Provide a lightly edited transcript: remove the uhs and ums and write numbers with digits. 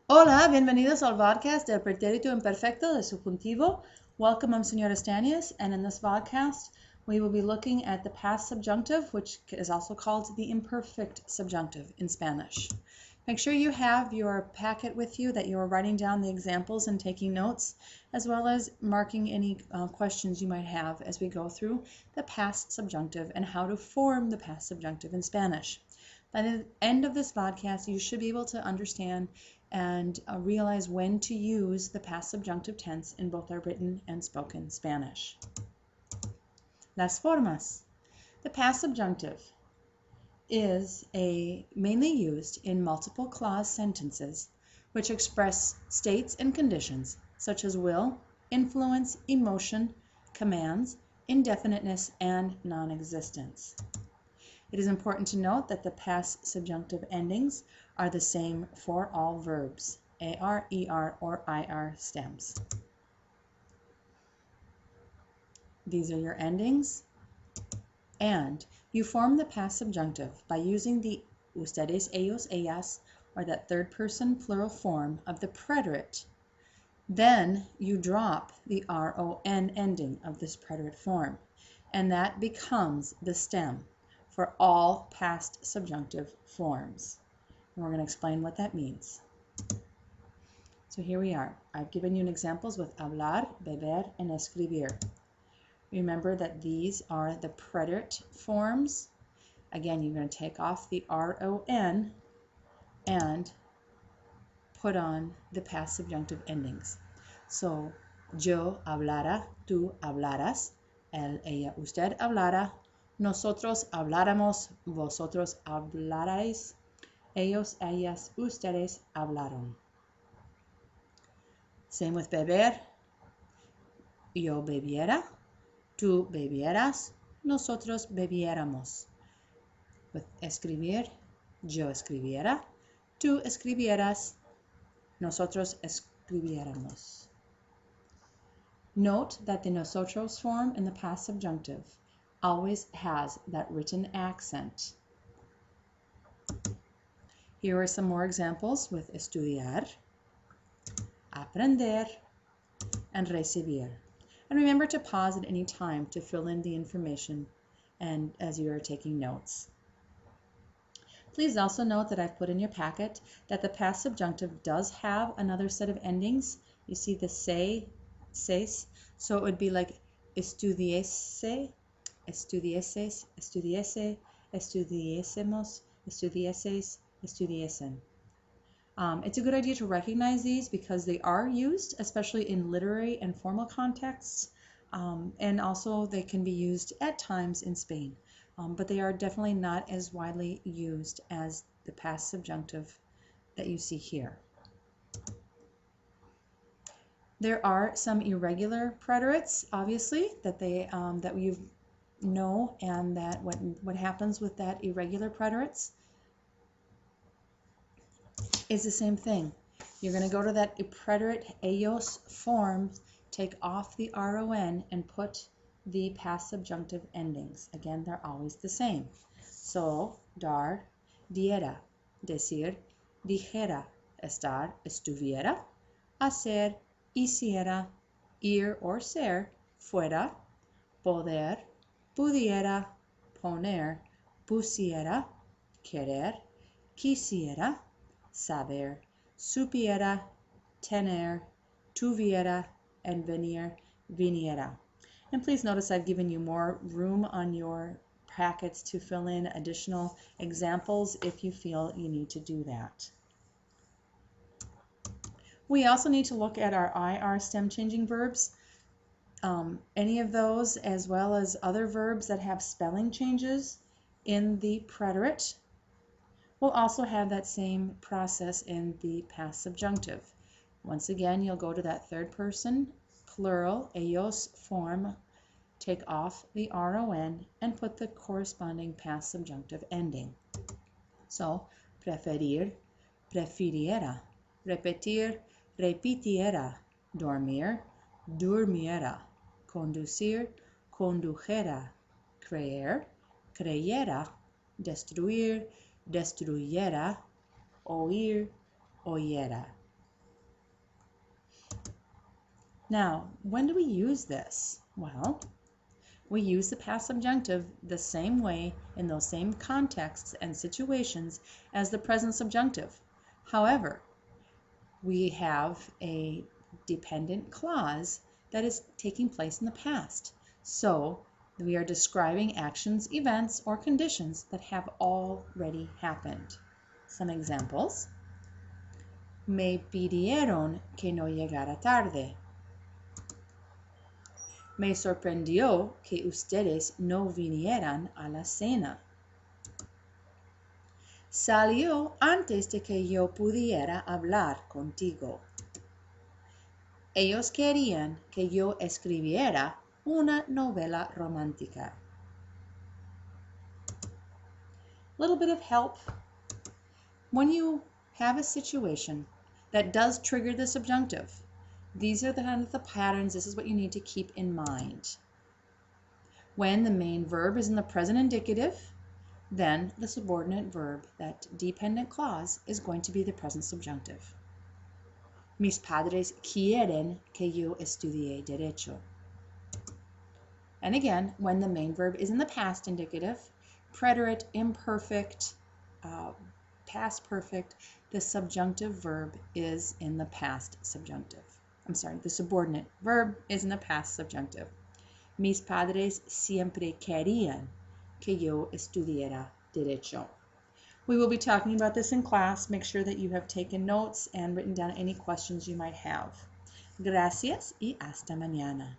Hola, bienvenidos al podcast del pretérito imperfecto de subjuntivo. Welcome, I'm Senora Stanius, and in this podcast we will be looking at the past subjunctive, which is also called the imperfect subjunctive in Spanish. Make sure you have your packet with you, that you are writing down the examples and taking notes, as well as marking any questions you might have as we go through the past subjunctive and how to form the past subjunctive in Spanish. By the end of this podcast, you should be able to understand and realize when to use the past subjunctive tense in both our written and spoken Spanish. Las formas. The past subjunctive is mainly used in multiple clause sentences which express states and conditions such as will, influence, emotion, commands, indefiniteness, and non-existence. It is important to note that the past subjunctive endings are the same for all verbs, AR, ER, or IR stems. These are your endings, and you form the past subjunctive by using the ustedes, ellos, ellas, or that third person plural form of the preterite. Then you drop the RON ending of this preterite form, and that becomes the stem for all past subjunctive forms. And we're going to explain what that means. So here we are. I've given you examples with hablar, beber, and escribir. Remember that these are the preterite forms. Again, you're going to take off the RON and put on the past subjunctive endings. So, yo hablara, tú hablaras, él, ella, usted hablara, nosotros habláramos, vosotros hablarais, ellos, ellas, ustedes hablaron. Same with beber. Yo bebiera, tú bebieras, nosotros bebiéramos. With escribir, yo escribiera, tú escribieras, nosotros escribiéramos. Note that the nosotros form in the past subjunctive always has that written accent. Here are some more examples with estudiar, aprender, and recibir. And remember to pause at any time to fill in the information and as you are taking notes. Please also note that I've put in your packet that the past subjunctive does have another set of endings. You see the se, ses, so it would be like estudiese, estudieses, estudiese, estudiésemos, estudieses, estudiesen. It's a good idea to recognize these because they are used, especially in literary and formal contexts, and also they can be used at times in Spain, but they are definitely not as widely used as the past subjunctive that you see here. There are some irregular preterites, obviously, that you know, and that what happens with that irregular preterites is the same thing. You're going to go to that preterite ellos form, take off the RON, and put the past subjunctive endings. Again, they're always the same. So, dar, diera, decir, dijera, estar, estuviera, hacer, hiciera, ir or ser, fuera, poder, pudiera, poner, pusiera, querer, quisiera, saber, supiera, tener, tuviera, and venir, viniera. And please notice I've given you more room on your packets to fill in additional examples if you feel you need to do that. We also need to look at our IR stem changing verbs. Any of those, as well as other verbs that have spelling changes in the preterite, will also have that same process in the past subjunctive. Once again, you'll go to that third person plural ellos form, take off the RON, and put the corresponding past subjunctive ending. So, preferir, prefiriera, repetir, repitiera, dormir, durmiera, conducir, condujera, creer, creyera, destruir, destruyera, oír, oyera. Now, when do we use this? Well, we use the past subjunctive the same way in those same contexts and situations as the present subjunctive. However, we have a dependent clause that is taking place in the past. So we are describing actions, events, or conditions that have already happened. Some examples. Me pidieron que no llegara tarde. Me sorprendió que ustedes no vinieran a la cena. Salió antes de que yo pudiera hablar contigo. Ellos querían que yo escribiera una novela romántica. Little bit of help. When you have a situation that does trigger the subjunctive, these are the kind of the patterns. This is what you need to keep in mind. When the main verb is in the present indicative, then the subordinate verb, that dependent clause, is going to be the present subjunctive. Mis padres quieren que yo estudie derecho. And again, when the main verb is in the past indicative, preterite, imperfect, past perfect, the subjunctive verb is in the past subjunctive. I'm sorry, the subordinate verb is in the past subjunctive. Mis padres siempre querían que yo estudiara derecho. We will be talking about this in class. Make sure that you have taken notes and written down any questions you might have. Gracias y hasta mañana.